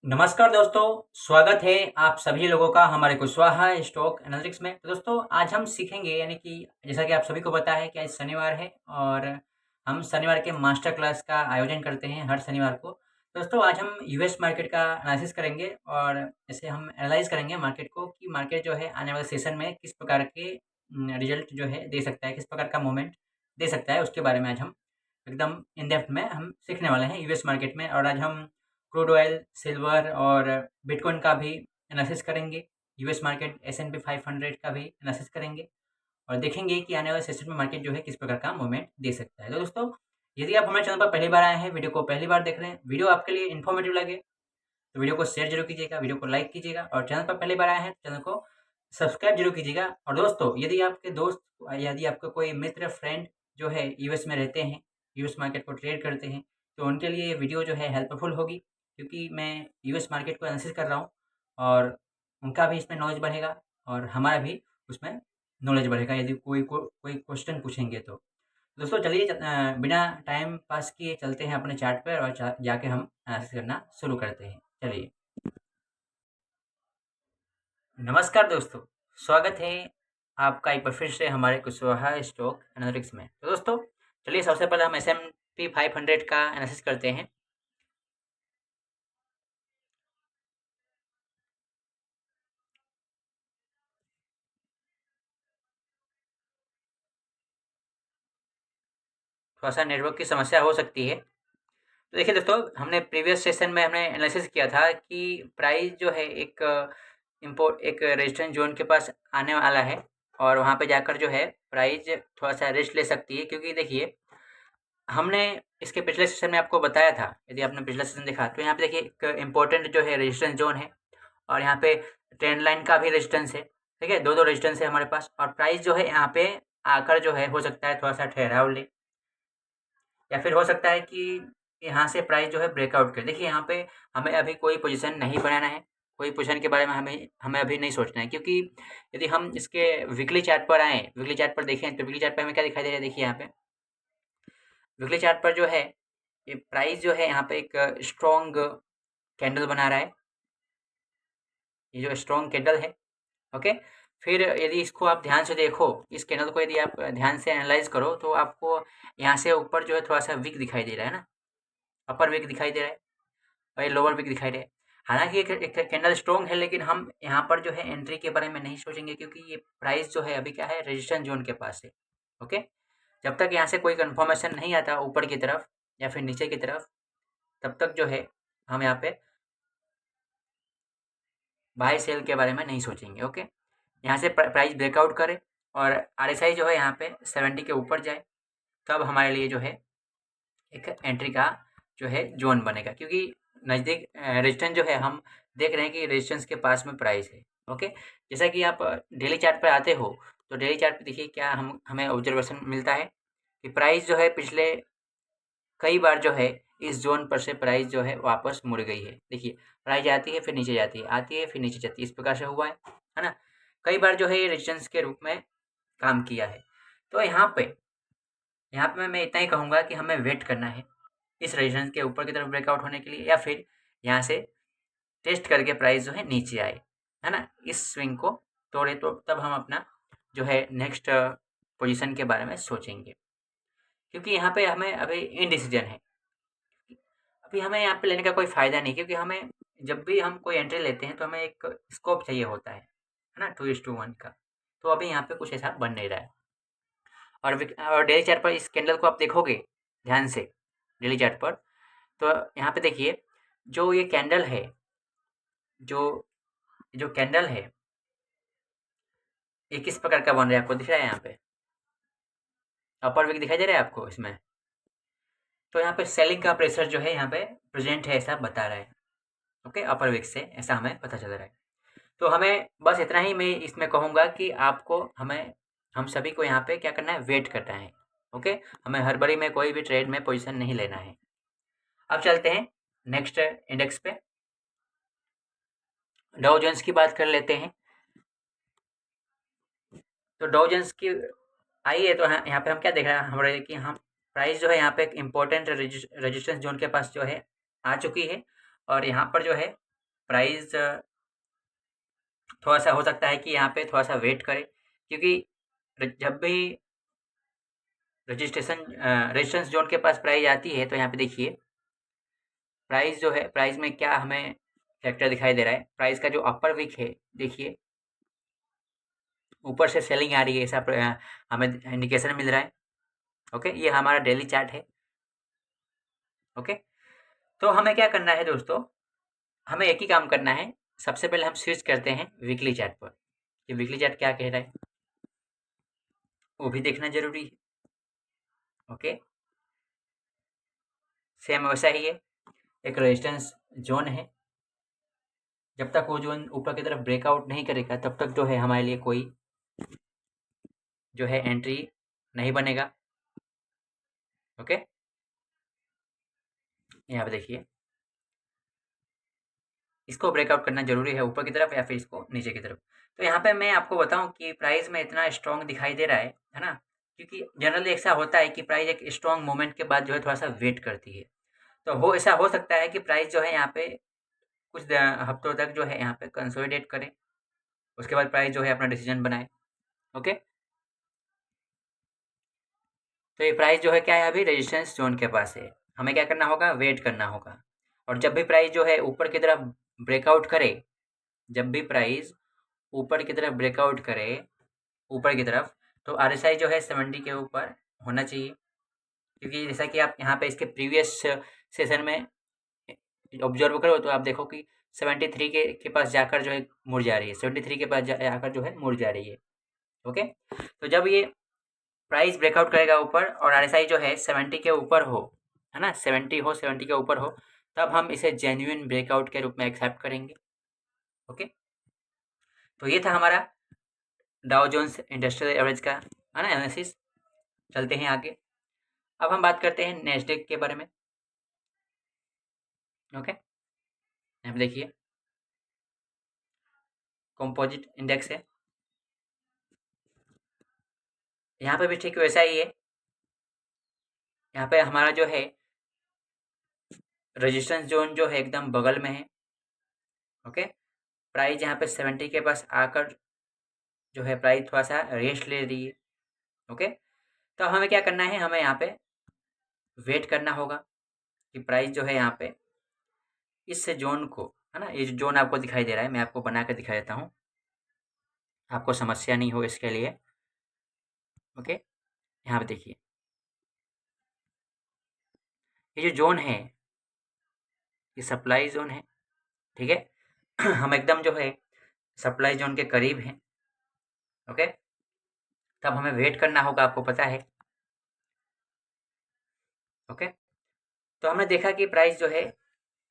नमस्कार दोस्तों, स्वागत है आप सभी लोगों का हमारे कुशवाहा स्टॉक एनालिटिक्स में। तो दोस्तों आज हम सीखेंगे यानी कि जैसा कि आप सभी को पता है कि आज शनिवार है और हम शनिवार के मास्टर क्लास का आयोजन करते हैं हर शनिवार को। दोस्तों आज हम यूएस मार्केट का एनालिसिस करेंगे और जैसे हम एनालाइज करेंगे मार्केट को कि मार्केट जो है आने वाले सेशन में किस प्रकार के रिजल्ट जो है दे सकता है, किस प्रकार का मूवमेंट दे सकता है, उसके बारे में आज हम एकदम इन डेप्थ में हम सीखने वाले हैं यूएस मार्केट में। और आज हम क्रूड ऑयल, सिल्वर और बिटकॉइन का भी एनालिसिस करेंगे। यूएस मार्केट एस&पी 500 का भी एनालिसिस करेंगे और देखेंगे कि आने वाले सेशन में मार्केट जो है किस प्रकार का मूवमेंट दे सकता है। तो दोस्तों यदि आप हमारे चैनल पर पहली बार आए हैं, वीडियो को पहली बार देख रहे हैं, वीडियो आपके लिए इन्फॉर्मेटिव लगे तो वीडियो को शेयर जरूर कीजिएगा, वीडियो को लाइक कीजिएगा और चैनल पर पहली बार आए हैं तो चैनल को सब्सक्राइब जरूर कीजिएगा। और दोस्तों यदि आपके दोस्त, यदि आपका कोई मित्र, फ्रेंड जो है यूएस में रहते हैं, यूएस मार्केट को ट्रेड करते हैं, तो उनके लिए ये वीडियो जो है हेल्पफुल होगी, क्योंकि मैं यूएस मार्केट को एनालिसिस कर रहा हूँ और उनका भी इसमें नॉलेज बढ़ेगा और हमारा भी उसमें नॉलेज बढ़ेगा यदि कोई क्वेश्चन पूछेंगे तो। दोस्तों चलिए बिना टाइम पास किए चलते हैं अपने चार्ट पर और जाके हम एनालिसिस करना शुरू करते हैं। चलिए, नमस्कार दोस्तों, स्वागत है आपका एक बार फिर से हमारे कुशवाहा स्टॉक एनालिटिक्स में। तो दोस्तों चलिए सबसे पहले हम S&P 500 का एनालिसिस करते हैं। थोड़ा सा नेटवर्क की समस्या हो सकती है। तो देखिए दोस्तों, हमने प्रीवियस सेशन में हमने एनालिसिस किया था कि प्राइस जो है एक रेजिस्टेंस जोन के पास आने वाला है और वहाँ पे जाकर जो है प्राइस थोड़ा सा रेस्ट ले सकती है, क्योंकि देखिए हमने इसके पिछले सेशन में आपको बताया था, यदि आपने पिछला सेशन देखा तो यहाँ पे देखिए एक इम्पोर्टेंट जो है रेजिस्टेंस जोन है और यहाँ पे ट्रेंड लाइन का भी रेजिस्टेंस है। ठीक है, दो रेजिस्टेंस है हमारे पास और प्राइस जो है यहाँ पे आकर जो है हो सकता है थोड़ा सा ठहराव ले, या फिर हो सकता है कि यहाँ से प्राइस जो है ब्रेकआउट करे। देखिए यहाँ पे हमें अभी कोई पोजीशन नहीं बनाना है, कोई पोजीशन के बारे में हमें हमें अभी नहीं सोचना है, क्योंकि यदि हम इसके वीकली चार्ट पर आएँ, वीकली चार्ट पर देखें तो वीकली चार्ट पर हमें क्या दिखाई दे रहा है। देखिए यहाँ पे वीकली चार्ट पर जो है ये प्राइस जो है यहाँ पे एक स्ट्रॉन्ग कैंडल बना रहा है, ये जो स्ट्रॉन्ग कैंडल है। ओके, फिर यदि इसको आप ध्यान से देखो, इस कैंडल को यदि आप ध्यान से एनालाइज करो तो आपको यहाँ से ऊपर जो है थोड़ा सा वीक दिखाई दे रहा है ना, अपर वीक दिखाई दे रहा है और ये लोअर वीक दिखाई दे रहा है। हालांकि एक कैंडल स्ट्रॉन्ग है, लेकिन हम यहाँ पर जो है एंट्री के बारे में नहीं सोचेंगे, क्योंकि ये प्राइस जो है अभी क्या है, रेजिस्टेंस जोन के पास है। ओके, जब तक यहाँ से कोई कन्फर्मेशन नहीं आता ऊपर की तरफ या फिर नीचे की तरफ, तब तक जो है हम यहाँ पे बाय सेल के बारे में नहीं सोचेंगे। ओके, यहाँ से प्राइस ब्रेकआउट करे और RSI जो है यहाँ पे 70 के ऊपर जाए, तब हमारे लिए जो है एक एंट्री का जो है जोन बनेगा, क्योंकि नज़दीक रेजिस्टेंस जो है हम देख रहे हैं कि रेजिस्टेंस के पास में प्राइस है। ओके, जैसा कि आप डेली चार्ट पर आते हो तो डेली चार्ट पे देखिए क्या हमें ऑब्जर्वेशन मिलता है कि प्राइस जो है पिछले कई बार जो है इस जोन पर से प्राइस जो है वापस मुड़ गई है। देखिए प्राइस आती है फिर नीचे जाती है, आती है फिर नीचे जाती है, इस प्रकार से हुआ है ना। कई बार जो है ये रेजिस्टेंस के रूप में काम किया है। तो यहाँ पे मैं इतना ही कहूँगा कि हमें वेट करना है इस रेजिस्टेंस के ऊपर की तरफ ब्रेकआउट होने के लिए, या फिर यहाँ से टेस्ट करके प्राइस जो है नीचे आए, है ना, इस स्विंग को तोड़े, तो तब हम अपना जो है नेक्स्ट पोजीशन के बारे में सोचेंगे, क्योंकि यहाँ पे हमें अभी इनडिसीजन है। अभी हमें यहाँ पे लेने का कोई फ़ायदा नहीं, क्योंकि हमें जब भी हम कोई एंट्री लेते हैं तो हमें एक स्कोप चाहिए होता है ना, 2:1 का। तो अभी यहाँ पे कुछ ऐसा बन नहीं रहा है। और डेली चार्ट पर इस कैंडल को आप देखोगे ध्यान से, डेली चार्ट पर, तो यहाँ पे देखिए जो ये कैंडल है, जो जो कैंडल है ये किस प्रकार का बन रहा है, आपको दिख रहा है यहाँ पे अपर विक दिखाई दे रहा है आपको इसमें। तो यहाँ पे सेलिंग का प्रेशर जो है यहाँ पे प्रेजेंट है, ऐसा बता रहा है। ओके, अपर विक से ऐसा हमें पता चल रहा है। तो हमें बस इतना ही मैं इसमें कहूँगा कि आपको हम सभी को यहाँ पे क्या करना है, वेट करना है। ओके, हमें हड़बड़ी में कोई भी ट्रेड में पोजीशन नहीं लेना है। अब चलते हैं नेक्स्ट इंडेक्स पे, डाउ जोन्स की बात कर लेते हैं। तो डाउ जोन्स की आइए, तो यहाँ पे हम क्या देख रहे हैं हमारे कि हम प्राइस जो है यहाँ पे एक इम्पोर्टेंट रेजिस्टेंस जोन के पास जो है आ चुकी है और यहाँ पर जो है प्राइस थोड़ा सा हो सकता है कि यहाँ पे थोड़ा सा वेट करें, क्योंकि जब भी रेजिस्टेंस जोन के पास प्राइस आती है तो यहाँ पे देखिए प्राइस जो है, प्राइस में क्या हमें फैक्टर दिखाई दे रहा है। प्राइस का जो अपर विक है देखिए ऊपर से सेलिंग आ रही है, ऐसा हमें इंडिकेशन मिल रहा है। ओके, ये हमारा डेली चार्ट है। ओके, तो हमें क्या करना है दोस्तों, हमें एक ही काम करना है। सबसे पहले हम स्विच करते हैं वीकली चार्ट पर कि वीकली चार्ट क्या कह रहा है, वो भी देखना जरूरी है। ओके, सेम वैसा ही है, एक रेजिस्टेंस जोन है। जब तक वो जोन ऊपर की तरफ ब्रेकआउट नहीं करेगा तब तक जो है हमारे लिए कोई जो है एंट्री नहीं बनेगा। ओके, यहाँ पे देखिए इसको ब्रेकआउट करना जरूरी है, ऊपर की तरफ या फिर इसको नीचे की तरफ। तो यहाँ पे मैं आपको बताऊं कि प्राइस में इतना स्ट्रॉन्ग दिखाई दे रहा है ना, क्योंकि जनरली ऐसा होता है कि प्राइस एक स्ट्रॉन्ग मूवमेंट के बाद जो है थोड़ा सा वेट करती है। तो हो ऐसा हो सकता है कि प्राइस जो है यहाँ पे कुछ हफ्तों तक जो है यहाँ पे कंसोलिडेट करे, उसके बाद प्राइस जो है अपना डिसीजन बनाए। ओके, तो ये प्राइस जो है क्या है, अभी रेजिस्टेंस जोन के पास है। हमें क्या करना होगा, वेट करना होगा। और जब भी प्राइस जो है ऊपर की तरफ ब्रेकआउट करे, जब भी प्राइस ऊपर की तरफ ब्रेकआउट करे, ऊपर की तरफ, तो आरएसआई जो है 70 के ऊपर होना चाहिए। क्योंकि जैसा कि आप यहाँ पे इसके प्रीवियस सेशन में ऑब्जर्व करो तो आप देखो कि 73 के पास जाकर जो है मुड़ जा रही है, 73 के पास जाकर जो है मुड़ जा रही है। ओके, तो जब ये प्राइस ब्रेकआउट करेगा ऊपर और आरएसआई जो है 70 के ऊपर हो, है ना, 70 हो, 70 के ऊपर हो, तब हम इसे जेन्युइन ब्रेकआउट के रूप में एक्सेप्ट करेंगे। ओके, तो ये था हमारा डाउ जोन्स इंडस्ट्रियल एवरेज का, है ना, एनालिसिस। चलते हैं आगे। अब हम बात करते हैं नेस्डेक के बारे में। ओके, यहाँ पे देखिए कंपोजिट इंडेक्स है, यहाँ पे भी ठीक वैसा ही है। यहाँ पे हमारा जो है रेजिस्टेंस जोन जो है एकदम बगल में है। ओके, प्राइस यहाँ पे 70 के पास आकर जो है प्राइस थोड़ा सा रेस्ट ले रही है। ओके, तो हमें क्या करना है, हमें यहाँ पे वेट करना होगा कि प्राइस जो है यहाँ पे इस जोन को, है ना, ये जो जोन आपको दिखाई दे रहा है मैं आपको बना कर दिखा देता हूँ, आपको समस्या नहीं हो इसके लिए। ओके, यहाँ पे देखिए ये जो जोन है ये सप्लाई जोन है। ठीक है हम एकदम जो है सप्लाई जोन के करीब हैं। ओके, तब हमें वेट करना होगा, आपको पता है। ओके, तो हमने देखा कि प्राइस जो है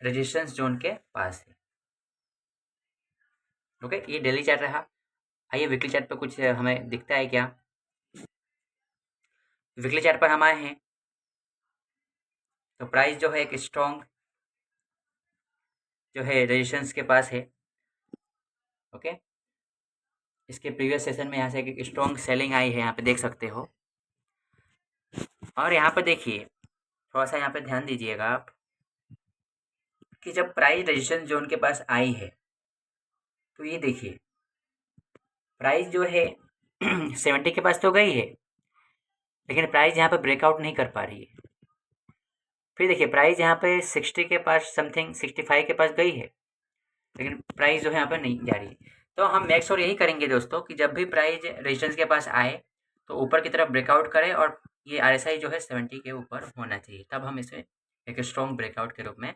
रेजिस्टेंस जोन के पास है। ओके, ये डेली चार्ट रहा। आइए वीकली चार्ट पर कुछ हमें दिखता है क्या। वीकली चार्ट पर हम आए हैं तो प्राइस जो है एक स्ट्रॉन्ग जो है रेजिस्टेंस के पास है। ओके, इसके प्रीवियस सेशन में यहाँ से एक स्ट्रॉन्ग सेलिंग आई है, यहाँ पे देख सकते हो। और यहाँ पे देखिए थोड़ा सा यहाँ पे ध्यान दीजिएगा आप कि जब प्राइस रेजिस्टेंस जोन के पास आई है तो ये देखिए प्राइस जो है 70 के पास तो गई है, लेकिन प्राइस यहाँ पे ब्रेकआउट नहीं कर पा रही है। फिर देखिए प्राइस यहाँ पे 60 के पास समथिंग 65 के पास गई है, लेकिन प्राइस जो है यहाँ पे नहीं जा रही है। तो हम मेक श्योर यही करेंगे दोस्तों कि जब भी प्राइस रेजिस्टेंस के पास आए तो ऊपर की तरफ ब्रेकआउट करे और ये आरएसआई जो है 70 के ऊपर होना चाहिए, तब हम इसे एक स्ट्रॉन्ग ब्रेकआउट के रूप में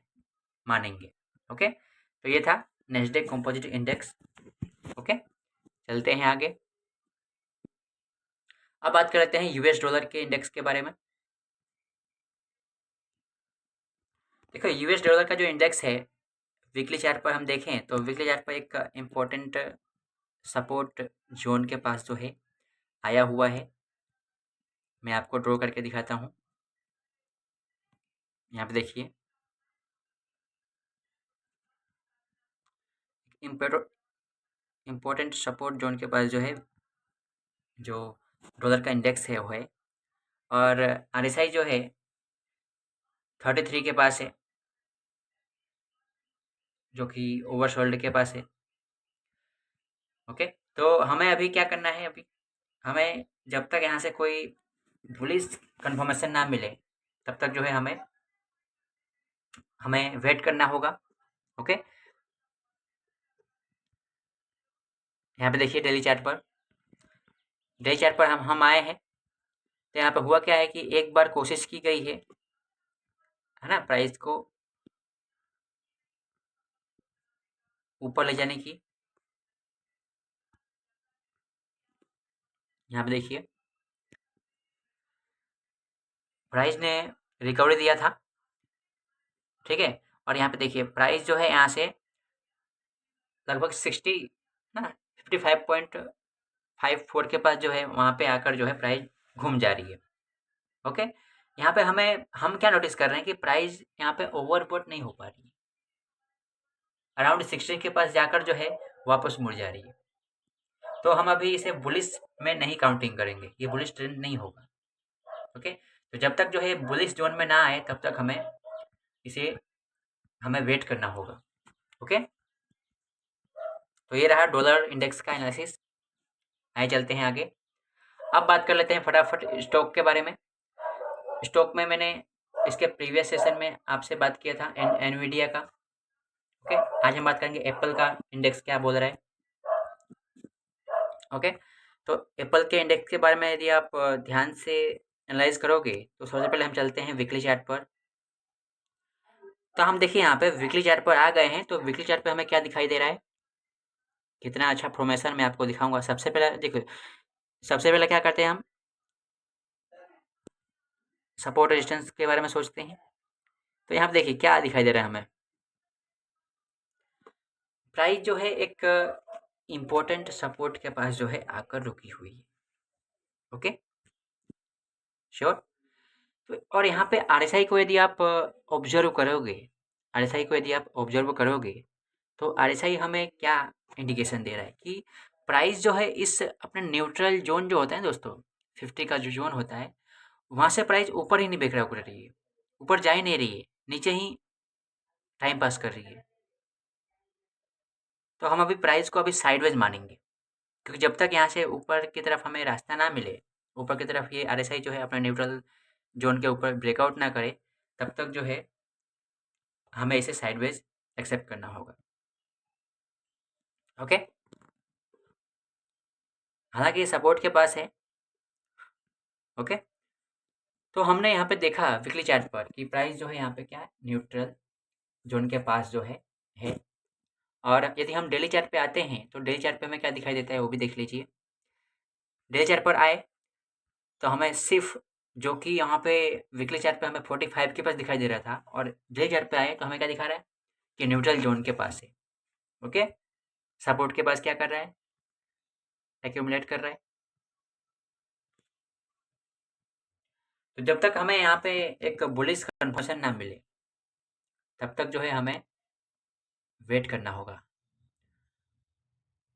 मानेंगे। ओके, तो ये था नेस्डेक कंपोजिट इंडेक्स। ओके, चलते हैं आगे। अब बात कर लेते हैं यूएस डॉलर के इंडेक्स के बारे में। देखो यूएस डॉलर का जो इंडेक्स है वीकली चार्ट पर हम देखें तो वीकली चार्ट पर एक इम्पोर्टेंट सपोर्ट जोन के पास जो है आया हुआ है। मैं आपको ड्रॉ करके दिखाता हूँ। यहाँ पे देखिए इम्पोर्टेंट सपोर्ट जोन के पास जो है जो डॉलर का इंडेक्स है वो है, और आरएसआई जो है 33 के पास है। जो कि ओवरसोल्ड के पास है। ओके, तो हमें अभी क्या करना है, अभी हमें जब तक यहाँ से कोई बुलिश कंफर्मेशन ना मिले तब तक जो है हमें हमें वेट करना होगा। ओके, यहाँ पे देखिए डेली चार्ट पर हम आए हैं। तो यहाँ पे हुआ क्या है कि एक बार कोशिश की गई है ना, प्राइस को ऊपर ले जाने की। यहाँ पे देखिए प्राइस ने रिकवरी दिया था, ठीक है। और यहाँ पे देखिए प्राइस जो है यहाँ से लगभग 60 ना 55.54 के पास जो है वहाँ पे आकर जो है प्राइस घूम जा रही है। ओके, यहाँ पे हम क्या नोटिस कर रहे हैं कि प्राइस यहाँ पे ओवरबॉट नहीं हो पा रही है, अराउंड 60 के पास जाकर जो है वापस मुड़ जा रही है। तो हम अभी इसे बुलिश में नहीं काउंटिंग करेंगे, ये बुलिश ट्रेंड नहीं होगा। ओके, तो जब तक जो है बुलिश जोन में ना आए तब तक इसे हमें वेट करना होगा। ओके, तो ये रहा डॉलर इंडेक्स का एनालिसिस। आइए चलते हैं आगे। अब बात कर लेते हैं फटाफट स्टॉक के बारे में। स्टॉक में मैंने इसके प्रीवियस सेशन में आपसे बात किया था एनवीडिया का। ओके, आज हम बात करेंगे एप्पल का इंडेक्स क्या बोल रहा है। ओके, तो एप्पल के इंडेक्स के बारे में यदि आप ध्यान से एनालाइज करोगे तो सबसे पहले हम चलते हैं वीकली चार्ट पर। तो हम देखिए यहाँ पे वीकली चार्ट पर आ गए हैं। तो वीकली चार्ट पे हमें क्या दिखाई दे रहा है, कितना अच्छा फॉर्मेशन मैं आपको दिखाऊंगा। सबसे पहले देखो, सबसे पहले क्या करते हैं, हम सपोर्ट रेजिस्टेंस के बारे में सोचते हैं। तो यहाँ पे देखिए क्या दिखाई दे रहा है हमें, प्राइस जो है एक इम्पोर्टेंट सपोर्ट के पास जो है आकर रुकी हुई है। Okay, sure. तो और यहाँ पे आरएसआई को यदि आप ऑब्जर्व करोगे, आरएसआई को यदि आप ऑब्जर्व करोगे तो आरएसआई हमें क्या इंडिकेशन दे रहा है कि प्राइस जो है इस अपने न्यूट्रल जोन जो होता है दोस्तों, 50 का जो जोन होता है, वहाँ से प्राइस ऊपर ही नहीं बेच रहा रही है, ऊपर जा ही नहीं रही है, नीचे ही टाइम पास कर रही है। तो हम अभी प्राइस को अभी साइडवेज मानेंगे, क्योंकि जब तक यहाँ से ऊपर की तरफ हमें रास्ता ना मिले, ऊपर की तरफ ये आरएसआई जो है अपने न्यूट्रल जोन के ऊपर ब्रेकआउट ना करे, तब तक जो है हमें इसे साइडवेज एक्सेप्ट करना होगा। ओके, हालांकि ये सपोर्ट के पास है। ओके, तो हमने यहाँ पे देखा वीकली चार्ट पर कि प्राइस जो है यहाँ पे क्या है, न्यूट्रल जोन के पास जो है। और यदि हम डेली चार्ट पे आते हैं तो डेली चार्ट पे हमें क्या दिखाई देता है वो भी देख लीजिए। डेली चार्ट पर आए तो हमें सिर्फ जो कि यहाँ पे वीकली चार्ट पे हमें 45 के पास दिखाई दे रहा था, और डेली चार्ट पे आए तो हमें क्या दिखा रहा है कि न्यूट्रल जोन के पास है। ओके, सपोर्ट के पास क्या कर रहा है, एक्यूमुलेट कर रहा है। तो जब तक हमें यहाँ पे एक बुलिश कन्फर्मेशन ना मिले तब तक जो है हमें वेट करना होगा।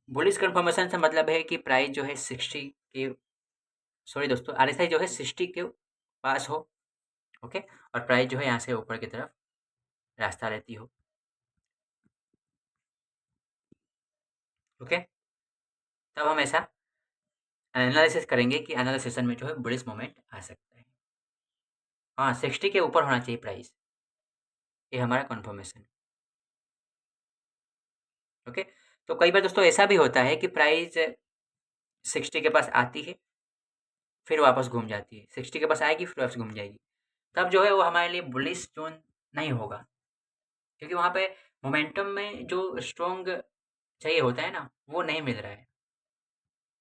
बुलिश कन्फर्मेशन से मतलब है कि प्राइस जो है 60 के, सॉरी दोस्तों, आरएसआई जो है 60 के पास हो। ओके, और प्राइस जो है यहाँ से ऊपर की तरफ रास्ता रहती हो। ओके, तब हम ऐसा एनालिसिस करेंगे कि अनदर सेशन में जो है बुलिश मोमेंट आ सकता है। हाँ, 60 के ऊपर होना चाहिए प्राइस, ये हमारा कन्फर्मेशन। ओके, तो कई बार दोस्तों ऐसा भी होता है कि प्राइस 60 के पास आती है, फिर वापस घूम जाती है, 60 के पास आएगी फिर वापस घूम जाएगी। तब जो है वो हमारे लिए बुलिश जोन नहीं होगा, क्योंकि वहाँ पे मोमेंटम में जो स्ट्रॉन्ग चाहिए होता है ना, वो नहीं मिल रहा है।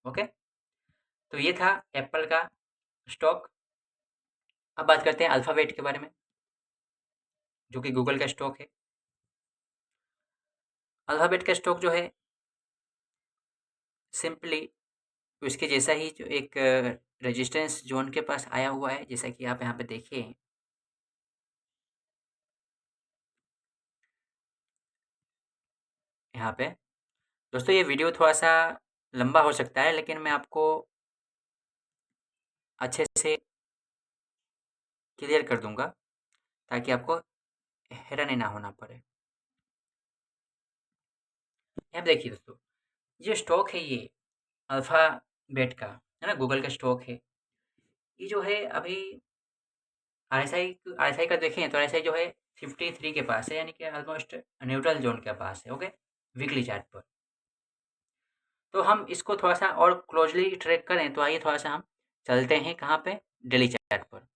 ओके, तो ये था एप्पल का स्टॉक। अब बात करते हैं अल्फ़ाबेट के बारे में, जो कि गूगल का स्टॉक है। अल्फ़ाबेट का स्टॉक जो है सिंपली उसके जैसा ही जो एक रेजिस्टेंस जोन के पास आया हुआ है, जैसा कि आप यहाँ पे देखिए। यहाँ पे दोस्तों ये वीडियो थोड़ा-सा लंबा हो सकता है, लेकिन मैं आपको अच्छे से क्लियर कर दूँगा ताकि आपको हैरानी ना होना पड़े। यहाँ पे देखिए दोस्तों, ये स्टॉक है ये अल्फ़ाबेट का, है ना? गूगल का स्टॉक है। ये जो है अभी आरएसआई का देखें तो आरएसआई जो है 53 के पास है, यानी कि ऑलमोस्ट न्यूट्रल ज़ोन के पास है, ओके? वीकली चार्ट पर। तो हम इसको थोड़ा-सा और क्लोज़ली ट्रैक करें, तो आइए थोड़ा-सा हम चलते हैं कहाँ पे? डेली चार्ट पर।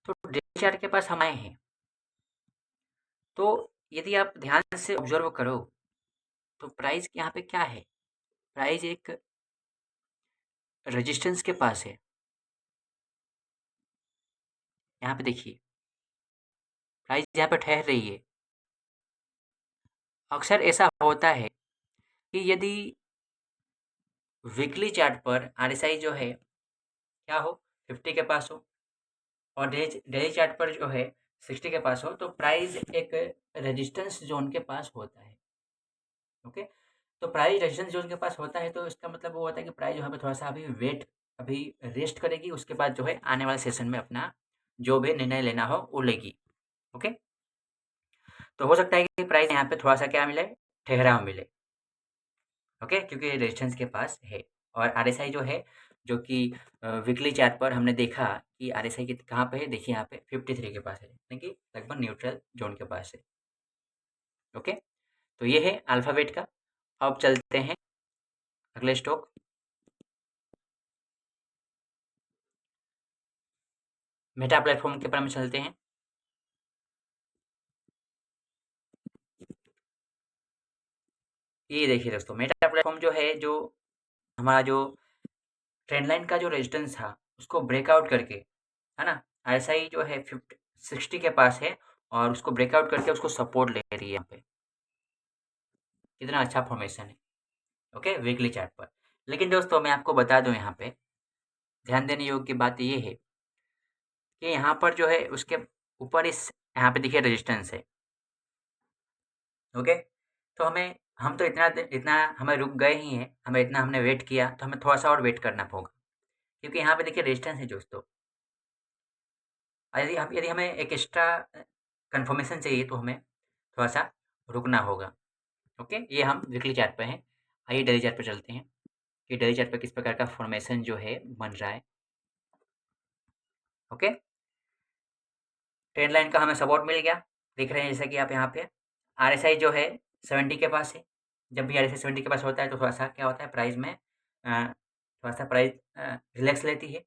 तो डेली चार्ट के पास हम आए हैं, तो यदि आप ध्यान से ऑब्ज़र्व करो, तो प्राइस यहाँ पे क्या है? प्राइस एक रेजिस्टेंस के पास है। यहाँ पे देखिए, प्राइस यहाँ पे ठहर रही है। अक्सर ऐसा होता है कि यदि वीकली चार्ट पर आरएसआई जो है क्या हो? 50 के पास हो और डेली डेली चार्ट पर जो है 60 के पास हो, तो प्राइस एक रेजिस्टेंस ज़ोन के पास होता है, ओके? तो प्राइस रेजिस्टेंस ज़ोन के पास होता है, तो इसका मतलब वो होता है कि प्राइस यहाँ पे थोड़ा-सा अभी रेस्ट करेगी, उसके बाद जो है आने वाले सेशन में अपना जो भी निर्णय लेना हो वो लेगी, ओके? तो हो सकता है कि प्राइस यहाँ पे थोड़ा-सा क्या मिले? ठहराव मिले, ओके? क्योंकि ये रेजिस्टेंस के पास है और आरएसआई जो है, जो कि वीकली चार्ट पर हमने देखा कि आरएसआई कहाँ पे है? देखिए यहाँ पे 53 के पास है, यानी कि लगभग न्यूट्रल ज़ोन के पास है, ओके? तो ये है अल्फ़ाबेट का। अब चलते हैं अगले स्टॉक। मेटा प्लेटफ़ॉर्म के बारे में चलते हैं। ये देखिए दोस्तों, मेटा प्लेटफ़ॉर्म जो है, जो हमारा जो ट्रेंड लाइन का जो रेजिस्टेंस था, उसको ब्रेकआउट करके, है ना? आरएसआई जो है 60 के पास है और उसको ब्रेकआउट करके उसको सपोर्ट ले रही है यहाँ पे। कितना अच्छा फ़ॉर्मेशन है, ओके? वीकली चार्ट पर। लेकिन दोस्तों मैं आपको बता दूँ, यहाँ पे ध्यान देने योग्य बात ये है कि यहाँ पर जो है उसके ऊपर इस यहाँ पे देखिए रेजिस्टेंस है, ओके? तो हम तो इतना हमें रुक गए ही हैं, हमें इतना हमने वेट किया, तो हमें थोड़ा-सा और वेट करना होगा। क्योंकि यहाँ पे देखिए रेजिस्टेंस है दोस्तों। यदि हमें एक एक्स्ट्रा कन्फर्मेशन चाहिए, तो हमें थोड़ा-सा रुकना होगा, ओके? ये हम वीकली चार्ट पे हैं। आइए डेली चार्ट पे चलते हैं कि डेली चार्ट पे किस प्रकार का फॉर्मेशन जो है बन रहा है, ओके? ट्रेंड लाइन का हमें सपोर्ट मिल गया, देख रहे हैं जैसा कि आप यहाँ पे। आरएसआई जो है 70 के पास है। जब भी आरएसआई 70 के पास होता है, तो थोड़ा-सा क्या होता है, प्राइस में थोड़ा-सा प्राइस रिलैक्स लेती है,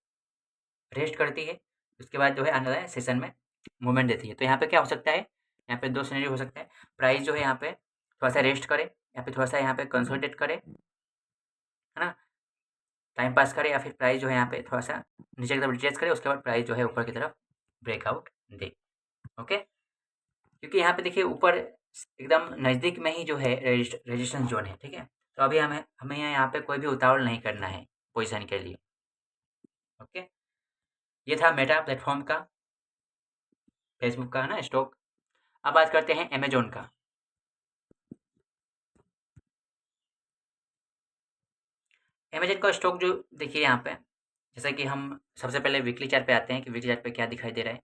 रेस्ट करती है। उसके बाद जो है आने वाले सेशन में मूवमेंट देती है। तो यहाँ पे क्या हो सकता है, यहाँ पे 2 सिनेरियो हो सकता है। प्राइस जो है यहाँ पे थोड़ा-सा रेस्ट करे, या फिर थोड़ा-सा यहाँ पे कंसोलिडेट करे, है ना? टाइम पास करे, या फिर प्राइस जो है यहाँ पे थोड़ा-सा नीचे की तरफ रिट्रेस करे, उसके बाद प्राइस जो है ऊपर की तरफ ब्रेकआउट दे, ओके? क्योंकि यहाँ पे देखिए ऊपर एकदम नज़दीक में ही जो है रेजिस्टेंस ज़ोन है, ठीक है? तो अभी हमें हमें यहाँ पे कोई भी उतावल नहीं करना है पोज़ीशन के लिए, ओके? ये था मेटा प्लेटफ़ॉर्म का, फेसबुक का, है ना, स्टॉक। अब बात करते हैं अमेज़न का। अमेज़न का स्टॉक जो देखिए यहाँ पे, जैसा कि हम सबसे पहले वीकली चार्ट पे आते हैं कि वीकली चार्ट पे क्या दिखाई दे रहा है।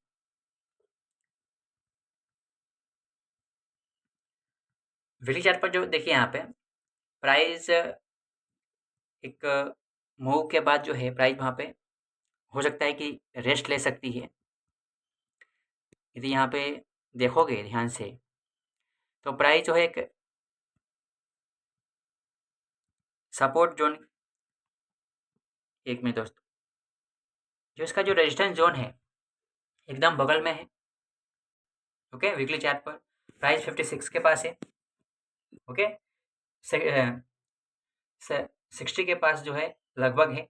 वीकली चार्ट पर जो देखिए यहाँ पे प्राइस एक मूव के बाद जो है प्राइस वहाँ पे हो सकता है कि रेस्ट ले सकती है। यदि यहाँ पे देखोगे ध्यान से, तो प्राइस जो है एक सपोर्ट ज़ोन, एक मिनट दोस्तों, जो इसका जो रेजिस्टेंस ज़ोन है, एकदम बगल में है, ओके? वीकली चार्ट पर प्राइस 56 के पास है, ओके? से से 60 के पास जो है लगभग है।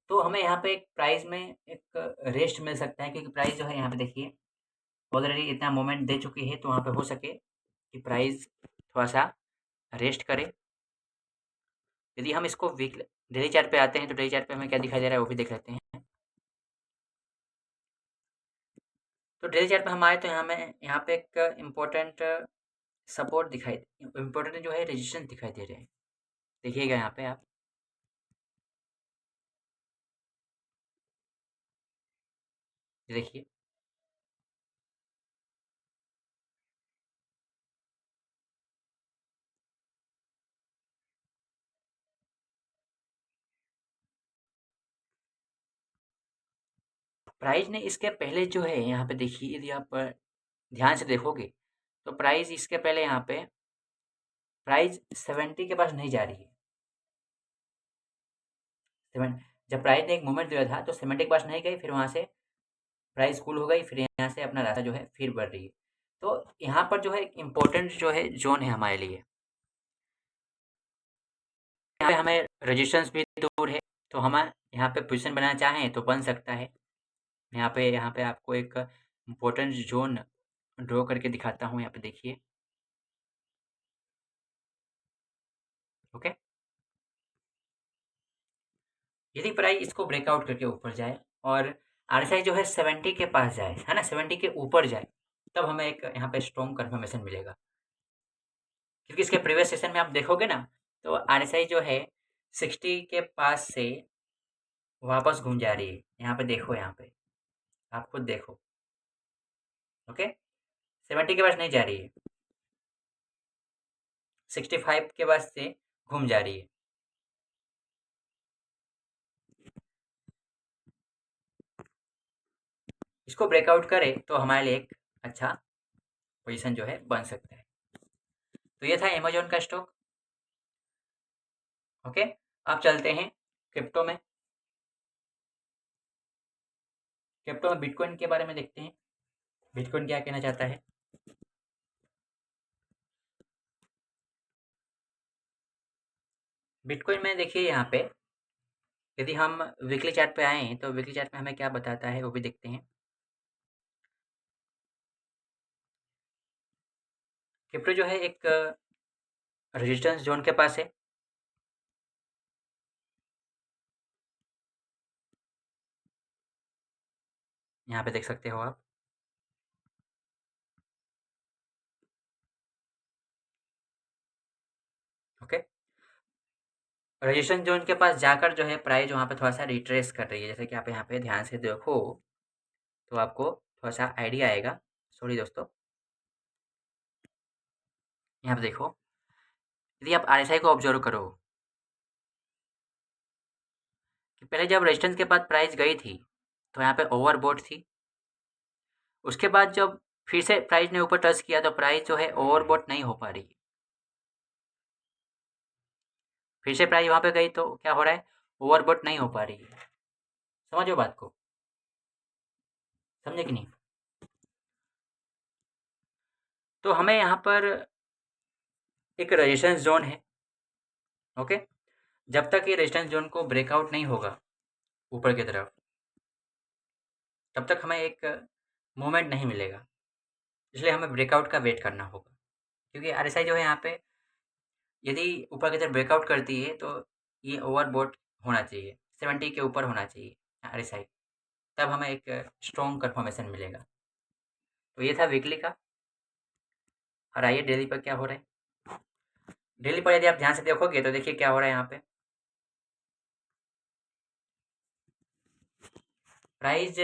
तो हमें यहाँ पे एक प्राइस में एक रेस्ट मिल सकता है, क्योंकि प्राइस जो है यहाँ पे देखिए ऑलरेडी इतना मोमेंट दे चुकी है, तो वहाँ पे हो सके कि प्राइस थोड़ा-सा रेस्ट करे। यदि हम इसको डेली चार्ट पे आते हैं, तो डेली चार्ट पे हमें क्या दिखाई दे रहा है, वो भी देख लेते हैं। तो डेली चार्ट पे हम आए, तो हमें यहाँ पे एक इम्पोर्टेंट सपोर्ट दिखाई, इम्पोर्टेंट जो है रेजिस्टेंस दिखाई दे रहे हैं। देखिएगा यहाँ पे आप, ये देखिए, प्राइस ने इसके पहले जो है यहाँ पे देखिए, यदि आप ध्यान से देखोगे तो प्राइस इसके पहले यहाँ पे प्राइस 70 के पास नहीं जा रही है। सेवन जब प्राइस ने एक मूवमेंट दिया था तो 70 के पास नहीं गई, फिर वहाँ से प्राइस कूल हो गई, फिर यहाँ से अपना रास्ता जो है फिर बढ़ रही है। तो यहाँ पर जो है एक इम्पोर्टेंट जो है जोन है हमारे लिए। यहाँ पे हमें रेजिस्टेंस भी दूर है, तो हम यहाँ पे पोजीशन बनाना चाहें तो बन सकता है। यहाँ पे आपको एक इम्पोर्टेंट जोन ड्रॉ करके दिखाता हूँ, यहाँ पे देखिए। ओके, यदि प्राइस इसको ब्रेकआउट करके ऊपर जाए और आरएसआई जो है 70 के पास जाए, है ना, 70 के ऊपर जाए, तब हमें एक यहाँ पे स्ट्रॉन्ग कन्फर्मेशन मिलेगा। क्योंकि इसके प्रीवियस सेशन में आप देखोगे ना, तो आरएसआई जो है 60 के पास से वापस घूम जा रही है। यहाँ पे देखो, यहाँ पे आप खुद देखो। ओके, 70 के पास नहीं जा रही है, 65 के पास से घूम जा रही है। इसको ब्रेकआउट करे तो हमारे लिए एक अच्छा पोजीशन जो है बन सकता है। तो ये था अमेजोन का स्टॉक। ओके, अब चलते हैं क्रिप्टो में। क्रिप्टो में बिटकॉइन के बारे में देखते हैं, बिटकॉइन क्या कहना चाहता है। बिटकॉइन में देखिए, यहाँ पे यदि हम वीकली चार्ट पे आए तो वीकली चार्ट में हमें क्या बताता है वो भी देखते हैं। क्रिप्टो जो है एक रेजिस्टेंस जोन के पास है। यहाँ पे देख सकते हो आप। ओके, रेजिस्टेंस जोन के पास जाकर जो है प्राइस वहाँ पे थोड़ा सा रिट्रेस कर रही है। जैसे कि आप यहाँ पे ध्यान से देखो तो आपको थोड़ा सा आइडिया आएगा। सॉरी दोस्तों, यहाँ पे देखो, यदि आप आरएसआई को ऑब्जर्व करो कि पहले जब रेजिस्टेंस के बाद प्राइस गई थी तो यहाँ पे ओवरबॉट थी। उसके बाद जब फिर से प्राइस ने ऊपर टच किया तो प्राइस जो है ओवरबॉट नहीं हो पा रही। फिर से प्राइस वहाँ पे गई तो क्या हो रहा है, ओवरबॉट नहीं हो पा रही है। समझो बात को, समझे कि नहीं। तो हमें यहाँ पर एक रेजिस्टेंस जोन है। ओके, जब तक ये रेजिस्टेंस जोन को ब्रेकआउट नहीं होगा ऊपर की तरफ, तब तक हमें एक मूवमेंट नहीं मिलेगा। इसलिए हमें ब्रेकआउट का वेट करना होगा। क्योंकि आरएसआई जो है यहाँ पे यदि ऊपर की तरफ ब्रेकआउट करती है तो ये ओवरबॉट होना चाहिए, 70 के ऊपर होना चाहिए आरएसआई, तब हमें एक स्ट्रॉन्ग कंफर्मेशन मिलेगा। तो ये था वीकली का। और आइए डेली पर क्या हो रहा है। डेली पर यदि आप ध्यान से देखोगे तो देखिए क्या हो रहा है। यहाँ पे प्राइस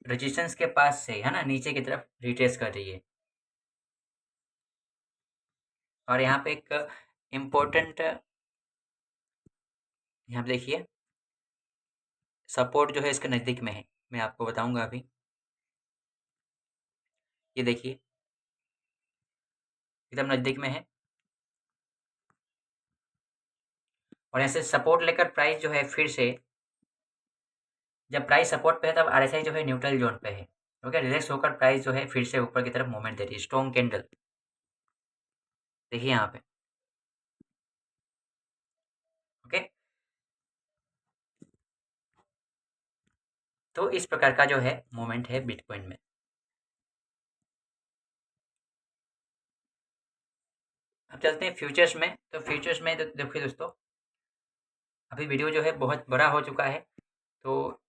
रेजिस्टेंस के पास से, है ना, नीचे की तरफ रिट्रेस कर रही है। और यहाँ पे एक इम्पोर्टेंट, यहाँ पे देखिए सपोर्ट जो है इसके नज़दीक में है। मैं आपको बताऊंगा अभी। ये देखिए एकदम नज़दीक में है। और ऐसे सपोर्ट लेकर प्राइस जो है फिर से, जब प्राइस सपोर्ट पे है तब आरएसआई जो है न्यूट्रल जोन पे है। ओके, रिलैक्स होकर प्राइस जो है फिर से ऊपर की तरफ मूवमेंट दे रही है, स्ट्रॉन्ग कैंडल देखिए यहाँ पे। ओके, तो इस प्रकार का जो है मूवमेंट है बिटकॉइन में। अब चलते हैं फ्यूचर्स में। तो फ्यूचर्स में देखिए दोस्तों, अभी वीडियो जो है बहुत बड़ा हो चुका है, तो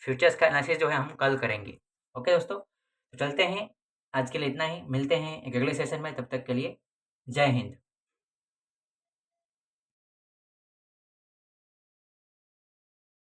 फ्यूचर्स का एनालिसिस जो है हम कल करेंगे। ओके दोस्तों, तो चलते हैं। आज के लिए इतना ही, मिलते हैं एक अगले सेशन में। तब तक के लिए जय हिंद।